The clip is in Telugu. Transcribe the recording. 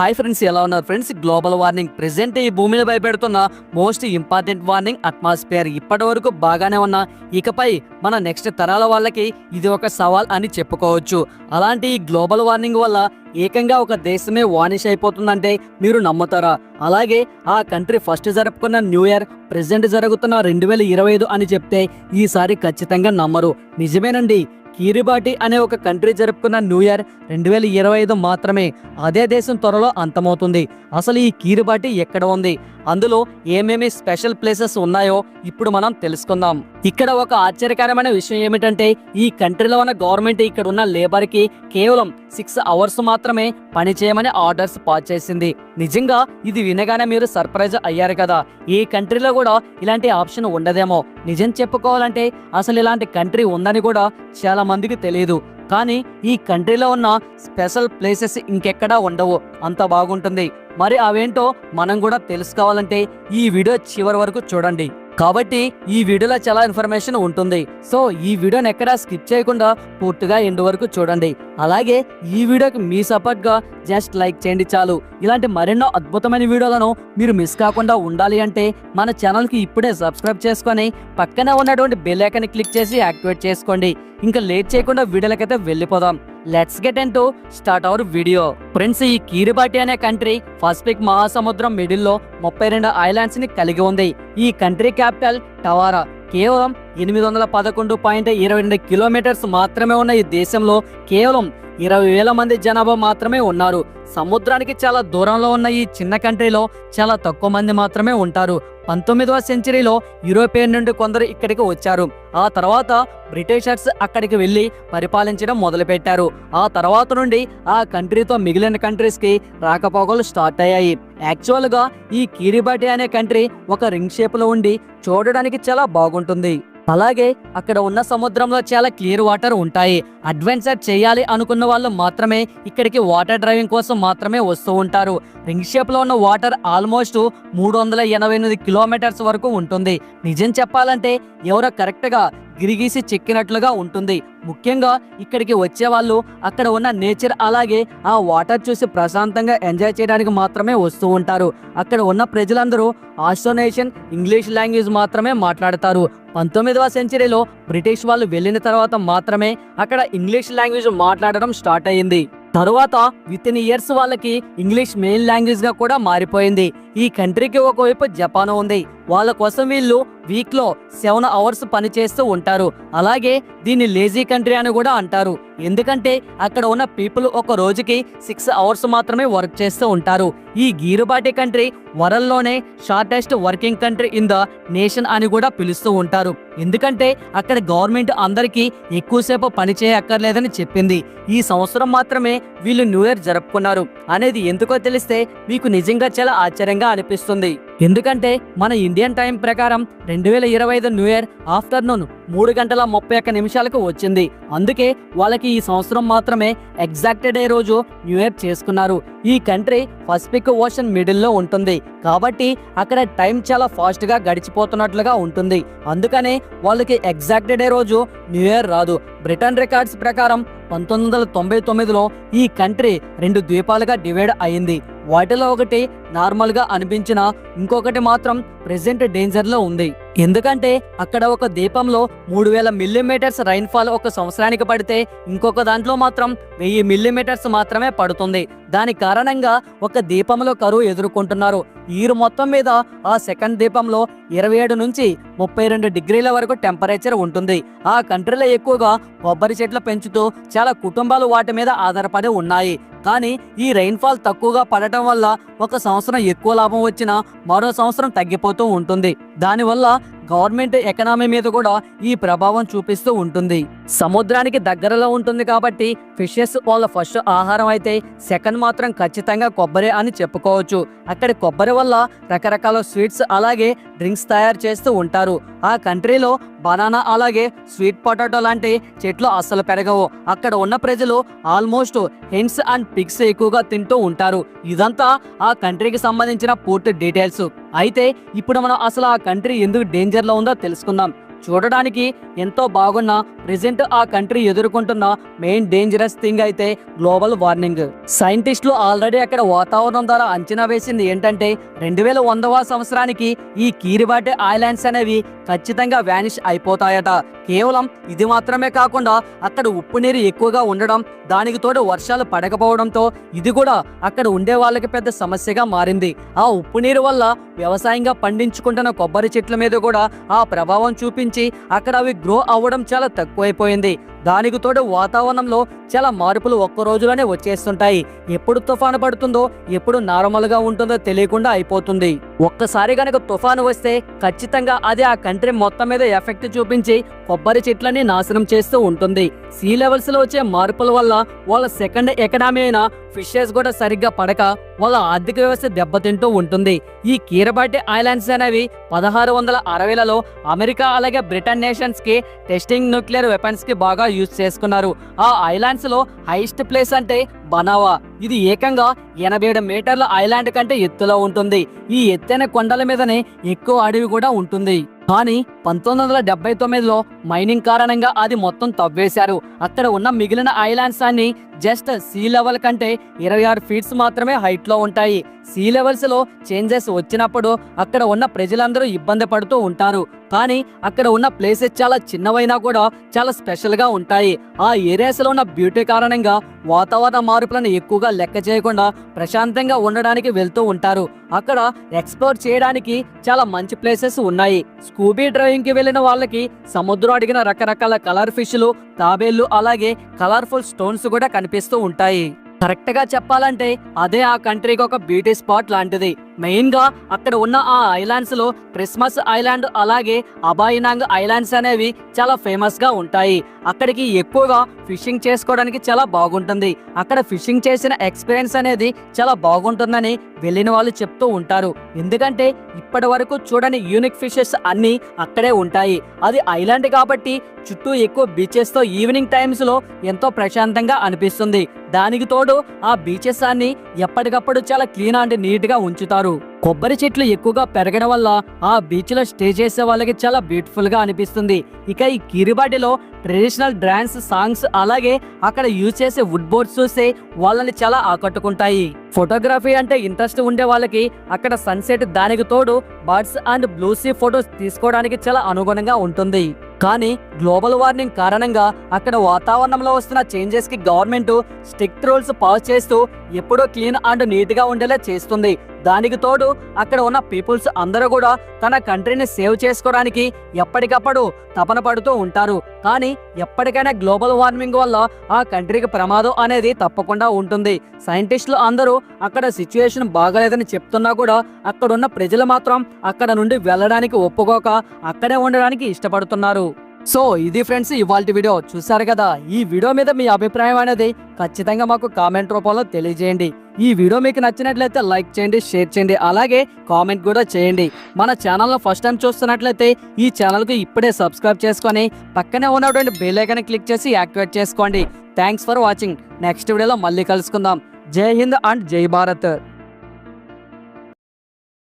హాయ్ ఫ్రెండ్స్, ఎలా ఉన్నారు ఫ్రెండ్స్? గ్లోబల్ వార్మింగ్ ప్రెసెంట్ ఈ భూమిని భయపెడుతున్న మోస్ట్ ఇంపార్టెంట్ వార్నింగ్ అట్మాస్ఫియర్. ఇప్పటి వరకు బాగానే ఉన్న, ఇకపై మన నెక్స్ట్ తరాల వాళ్ళకి ఇది ఒక సవాల్ అని చెప్పుకోవచ్చు. అలాంటి ఈ గ్లోబల్ వార్మింగ్ వల్ల ఏకంగా ఒక దేశమే వానిష్ అయిపోతుందంటే మీరు నమ్ముతారా? అలాగే ఆ కంట్రీ ఫస్ట్ జరుపుకున్న న్యూ ఇయర్ ప్రెసెంట్ జరుగుతున్న 2025 అని చెప్తే ఈసారి ఖచ్చితంగా నమ్మరు. నిజమేనండి, కిరిబాటి అనే ఒక కంట్రీ జరుపుకున్న న్యూ ఇయర్ 2025 మాత్రమే. అదే దేశం త్వరలో అంతమవుతుంది. అసలు ఈ కిరిబాటి ఎక్కడ ఉంది, అందులో ఏమేమి స్పెషల్ ప్లేసెస్ ఉన్నాయో ఇప్పుడు మనం తెలుసుకుందాం. ఇక్కడ ఒక ఆశ్చర్యకరమైన విషయం ఏమిటంటే, ఈ కంట్రీలో ఉన్న గవర్నమెంట్ ఇక్కడ ఉన్న లేబర్ కి కేవలం 6 అవర్స్ మాత్రమే పని చేయమని ఆర్డర్స్ పాస్ చేసింది. నిజంగా ఇది వినగానే మీరు సర్ప్రైజ్ అయ్యారు కదా. ఈ కంట్రీలో కూడా ఇలాంటి ఆప్షన్ ఉండదేమో. నిజం చెప్పుకోవాలంటే అసలు ఇలాంటి కంట్రీ ఉందని కూడా చాలా మందికి తెలియదు. కానీ ఈ కంట్రీలో ఉన్న స్పెషల్ ప్లేసెస్ ఇంకెక్కడా ఉండవు, అంత బాగుంటుంది. మరి అవేంటో మనం కూడా తెలుసుకోవాలంటే ఈ వీడియో చివరి వరకు చూడండి. కాబట్టి ఈ వీడియోలో చాలా ఇన్ఫర్మేషన్ ఉంటుంది. సో ఈ వీడియోని ఎక్కడా స్కిప్ చేయకుండా పూర్తిగా ఎండ్ వరకు చూడండి. అలాగే ఈ వీడియోకి మీ సపోర్ట్ గా జస్ట్ లైక్ చేయండి చాలు. ఇలాంటి మరెన్నో అద్భుతమైన వీడియోలను మీరు మిస్ కాకుండా ఉండాలి అంటే మన ఛానల్ కి ఇప్పుడే సబ్స్క్రైబ్ చేసుకొని పక్కనే ఉన్నటువంటి బెల్ ఐకాన్ క్లిక్ చేసి యాక్టివేట్ చేసుకోండి. ఇంకా లేట్ చేయకుండా వీడియోలకైతే వెళ్ళిపోదాం. Let's get in to start our video. Friends, ఈ కిరిబాటి అనే కంట్రీ పసిఫిక్ మహాసముద్రం మిడిల్ లో 32 ఐలాండ్స్ ని కలిగి ఉంది. ఈ కంట్రీ క్యాపిటల్ టవారా. కేవలం 811.22 కిలోమీటర్స్ మాత్రమే ఉన్న ఈ దేశంలో కేవలం 20,000 మంది జనాభా మాత్రమే ఉన్నారు. సముద్రానికి చాలా దూరంలో ఉన్న ఈ చిన్న కంట్రీలో చాలా తక్కువ మంది మాత్రమే ఉంటారు. 19వ సెంచరీలో యూరోపియన్ నుండి కొందరు ఇక్కడికి వచ్చారు. ఆ తర్వాత బ్రిటిషర్స్ అక్కడికి వెళ్లి పరిపాలించడం మొదలుపెట్టారు. ఆ తర్వాత నుండి ఆ కంట్రీతో మిగిలిన కంట్రీస్ కి రాకపోకలు స్టార్ట్ అయ్యాయి. యాక్చువల్ గా ఈ కిరిబాటి అనే కంట్రీ ఒక రింగ్ షేప్ లో ఉండి చూడడానికి చాలా బాగుంటుంది. అలాగే అక్కడ ఉన్న సముద్రంలో చాలా క్లియర్ వాటర్ ఉంటాయి. అడ్వెంచర్ చేయాలి అనుకున్న వాళ్ళు మాత్రమే ఇక్కడికి వాటర్ డ్రైవింగ్ కోసం మాత్రమే వస్తూ ఉంటారు. రింగ్ షేప్ లో ఉన్న వాటర్ ఆల్మోస్ట్ 388 కిలోమీటర్స్ వరకు ఉంటుంది. నిజం చెప్పాలంటే ఎవరో కరెక్ట్ గా గిరిగీసి చెక్కినట్లుగా ఉంటుంది. ముఖ్యంగా ఇక్కడికి వచ్చే వాళ్ళు అక్కడ ఉన్న నేచర్ అలాగే ఆ వాటర్ చూసి ప్రశాంతంగా ఎంజాయ్ చేయడానికి మాత్రమే వస్తూ ఉంటారు. అక్కడ ఉన్న ప్రజలందరూ ఆస్ట్రోనేషియన్ ఇంగ్లీష్ లాంగ్వేజ్ మాత్రమే మాట్లాడతారు. 19వ సెంచరీలో బ్రిటిష్ వాళ్ళు వెళ్ళిన తర్వాత మాత్రమే అక్కడ ఇంగ్లీష్ లాంగ్వేజ్ మాట్లాడడం స్టార్ట్ అయ్యింది. తరువాత విత్ ఇన్ ఇయర్స్ వాళ్ళకి ఇంగ్లీష్ మెయిన్ లాంగ్వేజ్ గా కూడా మారిపోయింది. ఈ కంట్రీకి ఒకవైపు జపాన్ ఉంది. వాళ్ళ కోసం వీళ్ళు వీక్ లో 7 అవర్స్ పని చేస్తూ ఉంటారు. అలాగే దీన్ని లేజీ కంట్రీ అని కూడా అంటారు. ఎందుకంటే అక్కడ ఉన్న పీపుల్ ఒక రోజుకి 6 అవర్స్ మాత్రమే వర్క్ చేస్తూ ఉంటారు. ఈ కిరిబాటి కంట్రీ వరల్డ్ లోనే shortest working country in the nation అని కూడా పిలుస్తూ ఉంటారు. ఎందుకంటే అక్కడ గవర్నమెంట్ అందరికీ ఎక్కువసేపు పని చేయక్కర్లేదని చెప్పింది. ఈ సంవత్సరం మాత్రమే వీళ్ళు న్యూ ఇయర్ జరుపుకున్నారు అనేది ఎందుకో తెలిస్తే మీకు నిజంగా చాలా ఆశ్చర్యంగా అనిపిస్తుంది. ఎందుకంటే మన ఇండియన్ టైం ప్రకారం 2025 న్యూ ఇయర్ ఆఫ్టర్నూన్ 3:31 వచ్చింది. అందుకే వాళ్ళకి ఈ సంవత్సరం మాత్రమే ఎగ్జాక్ట్ డే రోజు న్యూ ఇయర్ చేసుకున్నారు. ఈ కంట్రీ పసిఫిక్ ఓషన్ మిడిల్ లో ఉంటుంది కాబట్టి అక్కడ టైం చాలా ఫాస్ట్ గా గడిచిపోతున్నట్లుగా ఉంటుంది. అందుకనే వాళ్ళకి ఎగ్జాక్ట్ డే రోజు న్యూ ఇయర్ రాదు. బ్రిటన్ రికార్డ్స్ ప్రకారం 1999లో ఈ కంట్రీ 2 ద్వీపాలుగా డివైడ్ అయింది. వాటిలో ఒకటి నార్మల్ గా అనిపించిన, ఇంకొకటి మాత్రం ప్రెసెంట్ డేంజర్ లో ఉంది. ఎందుకంటే అక్కడ ఒక ద్వీపంలో 3000 మిల్లీమీటర్స్ రైన్ ఫాల్ ఒక సంవత్సరానికి పడితే ఇంకొక దాంట్లో మాత్రం 1000 మిల్లీమీటర్స్ మాత్రమే పడుతుంది. దాని కారణంగా ఒక ద్వీపంలో కరువు ఎదుర్కొంటున్నారు. ఈరు మొత్తం మీద ఆ సెకండ్ ద్వీపంలో 27 నుంచి 32 డిగ్రీల వరకు టెంపరేచర్ ఉంటుంది. ఆ కంట్రీలో ఎక్కువగా కొబ్బరి చెట్లు పెంచుతూ చాలా కుటుంబాలు వాటి మీద ఆధారపడి ఉన్నాయి. కానీ ఈ రైన్ఫాల్ తక్కువగా పడటం వల్ల ఒక సంవత్సరం ఎక్కువ లాభం వచ్చినా మరో సంవత్సరం తగ్గిపోతూ ఉంటుంది. దానివల్ల గవర్నమెంట్ ఎకనామీ మీద కూడా ఈ ప్రభావం చూపిస్తూ ఉంటుంది. సముద్రానికి దగ్గరలో ఉంటుంది కాబట్టి ఫిషెస్ వాళ్ళ ఫస్ట్ ఆహారం అయితే సెకండ్ మాత్రం ఖచ్చితంగా కొబ్బరి అని చెప్పుకోవచ్చు. అక్కడ కొబ్బరి వల్ల రకరకాల స్వీట్స్ అలాగే డ్రింక్స్ తయారు చేస్తూ ఉంటారు. ఆ కంట్రీలో బనానా అలాగే స్వీట్ పొటాటో లాంటి చెట్లు అస్సలు పెరగవు. అక్కడ ఉన్న ప్రజలు ఆల్మోస్ట్ హెన్స్ అండ్ పిగ్స్ ఎక్కువగా తింటూ ఉంటారు. ఇదంతా ఆ కంట్రీకి సంబంధించిన పూర్తి డీటెయిల్స్. అయితే ఇప్పుడు మనం అసలు ఆ కంట్రీ ఎందుకు డేంజర్ లో ఉందో తెలుసుకుందాం. చూడడానికి ఎంతో బాగున్న ప్రెసెంట్ ఆ కంట్రీ ఎదుర్కొంటున్న మెయిన్ డేంజరస్ థింగ్ అయితే గ్లోబల్ వార్మింగ్. సైంటిస్టులు ఆల్రెడీ అక్కడ వాతావరణం ద్వారా అంచనా వేసింది ఏంటంటే 2100వ సంవత్సరానికి ఈ కిరిబాటి ఐలాండ్స్ అనేవి ఖచ్చితంగా వ్యానిష్ అయిపోతాయట. కేవలం ఇది మాత్రమే కాకుండా అక్కడ ఉప్పు నీరు ఎక్కువగా ఉండడం, దానికి తోడు వర్షాలు పడకపోవడంతో ఇది కూడా అక్కడ ఉండే వాళ్ళకి పెద్ద సమస్యగా మారింది. ఆ ఉప్పు నీరు వల్ల వ్యవసాయంగా పండించుకుంటున్న కొబ్బరి చెట్ల మీద కూడా ఆ ప్రభావం చూపించి అక్కడ అవి గ్రో అవ్వడం చాలా తక్కువైపోయింది. దానికి తోడు వాతావరణంలో చాలా మార్పులు ఒక్క రోజులోనే వచ్చేస్తుంటాయి. ఎప్పుడు తుఫాను పడుతుందో ఎప్పుడు నార్మల్ గా ఉంటుందో తెలియకుండా అయిపోతుంది. ఒక్కసారి గనక తుఫాను వస్తే ఖచ్చితంగా అది ఆ కంట్రీ మొత్తం మీద ఎఫెక్ట్ చూపించి కొబ్బరి చెట్లని నాశనం చేస్తూ ఉంటుంది. సీ లెవెల్స్ లో వచ్చే మార్పుల వల్ల వాళ్ళ సెకండ్ ఎకనామీ అయిన ఫిషెస్ కూడా సరిగ్గా పడక వాళ్ళ ఆర్థిక వ్యవస్థ దెబ్బతింటూ ఉంటుంది. ఈ కిరిబాటి ఐలాండ్స్ అనేవి 1660లలో అమెరికా అలాగే బ్రిటన్ నేషన్స్ కి టెస్టింగ్ న్యూక్లియర్ వెపన్స్ కి బాగా యూజ్ చేసుకున్నారు. ఆ ఐలాండ్స్ లో హైయెస్ట్ ప్లేస్ అంటే బనావా. ఇది ఏకంగా 87 మీటర్ల ఐలాండ్ కంటే ఎత్తులో ఉంటుంది. ఈ ఎత్తైన కొండల మీదనే ఎక్కువ అడవి కూడా ఉంటుంది. కానీ 1979లో మైనింగ్ కారణంగా అది మొత్తం తవ్వేశారు. అక్కడ ఉన్న మిగిలిన ఐలాండ్స్ అన్ని జస్ట్ సీ లెవెల్ కంటే 26 ఫీట్స్ మాత్రమే హైట్ లో ఉంటాయి. సీ లెవెల్స్ లో చేంజెస్ వచ్చినప్పుడు అక్కడ ఉన్న ప్రజలందరూ ఇబ్బంది పడుతూ ఉంటారు. కానీ అక్కడ ఉన్న ప్లేసెస్ చాలా చిన్నవైనా కూడా చాలా స్పెషల్ గా ఉంటాయి. ఆ ఏరియాస్ లో ఉన్న బ్యూటీ కారణంగా వాతావరణ మార్పులను ఎక్కువగా లెక్క చేయకుండా ప్రశాంతంగా ఉండడానికి వెళ్తూ ఉంటారు. అక్కడ ఎక్స్ప్లోర్ చేయడానికి చాలా మంచి ప్లేసెస్ ఉన్నాయి. స్కూబీ డ్రైవింగ్ కి వెళ్ళిన వాళ్ళకి సముద్రం అడిగిన రకరకాల కలర్ ఫిష్లు, తాబేళ్లు అలాగే కలర్ఫుల్ స్టోన్స్ కూడా కనిపిస్తూ ఉంటాయి. కరెక్ట్ గా చెప్పాలంటే అదే ఆ కంట్రీకి ఒక బ్యూటీ స్పాట్ లాంటిది. మెయిన్ గా అక్కడ ఉన్న ఆ ఐలాండ్స్ లో క్రిస్మస్ ఐలాండ్ అలాగే అబాయినాంగ్ ఐలాండ్స్ అనేవి చాలా ఫేమస్ గా ఉంటాయి. అక్కడికి ఎక్కువగా ఫిషింగ్ చేసుకోవడానికి చాలా బాగుంటుంది. అక్కడ ఫిషింగ్ చేసిన ఎక్స్పీరియన్స్ అనేది చాలా బాగుంటుందని వెళ్ళిన వాళ్ళు చెప్తూ ఉంటారు. ఎందుకంటే ఇప్పటి వరకు చూడని యూనిక్ ఫిషెస్ అన్ని అక్కడే ఉంటాయి. అది ఐలాండ్ కాబట్టి చుట్టూ ఎక్కువ బీచెస్ తో ఈవినింగ్ టైమ్స్ లో ఎంతో ప్రశాంతంగా అనిపిస్తుంది. దానికి తోడు ఆ బీచెస్ అన్ని ఎప్పటికప్పుడు చాలా క్లీన్ అండ్ నీట్ గా ఉంచుతారు. కొబ్బరి చెట్లు ఎక్కువగా పెరగడం వల్ల ఆ బీచ్ లో స్టే చేసే వాళ్ళకి చాలా బ్యూటిఫుల్ గా అనిపిస్తుంది. ఇక ఈ కిరిబాటిలో ట్రెడిషనల్ డాన్స్, సాంగ్స్ అలాగే అక్కడ యూజ్ చేసే వుడ్ బోర్డ్స్ చూస్తే వాళ్ళని చాలా ఆకట్టుకుంటాయి. ఫోటోగ్రఫీ అంటే ఇంట్రెస్ట్ ఉండే వాళ్ళకి అక్కడ సన్సెట్, దానికి తోడు birds and blue sea photos తీసుకోవడానికి చాలా అనుగుణంగా ఉంటుంది. కానీ గ్లోబల్ వార్మింగ్ కారణంగా అక్కడ వాతావరణంలో వస్తున్న చేంజెస్ కి గవర్నమెంట్ స్ట్రిక్ట్ రూల్స్ పాస్ చేస్తూ ఎప్పుడూ క్లీన్ అండ్ నీట్ గా ఉండేలా చేస్తుంది. దానికి తోడు అక్కడ ఉన్న పీపుల్స్ అందరూ కూడా తన కంట్రీని సేవ్ చేసుకోవడానికి ఎప్పటికప్పుడు తపన పడుతూ ఉంటారు. కానీ ఎప్పటికైనా గ్లోబల్ వార్మింగ్ వల్ల ఆ కంట్రీకి ప్రమాదం అనేది తప్పకుండా ఉంటుంది. సైంటిస్టులు అందరూ అక్కడ సిచ్యుయేషన్ బాగలేదని చెప్తున్నా కూడా అక్కడున్న ప్రజలు మాత్రం అక్కడ నుండి వెళ్ళడానికి ఒప్పుకోక అక్కడే ఉండడానికి ఇష్టపడుతున్నారు. సో ఇది ఫ్రెండ్స్ ఇవాల్టి వీడియో. చూసారు కదా, ఈ వీడియో మీద మీ అభిప్రాయం అనేది ఖచ్చితంగా మాకు కామెంట్ రూపంలో తెలియజేయండి. ఈ వీడియో మీకు నచ్చినట్లయితే లైక్ చేయండి, షేర్ చేయండి, అలాగే కామెంట్ కూడా చేయండి. మన ఛానల్లో ఫస్ట్ టైం చూస్తున్నట్లయితే ఈ ఛానల్కి ఇప్పుడే సబ్స్క్రైబ్ చేసుకొని పక్కనే ఉన్నటువంటి బెల్ ఐకాన్ క్లిక్ చేసి యాక్టివేట్ చేసుకోండి. Thanks for watching. నెక్స్ట్ వీడియోలో మళ్ళీ కలుసుకుందాం. జై హింద్ అండ్ జై భారత్.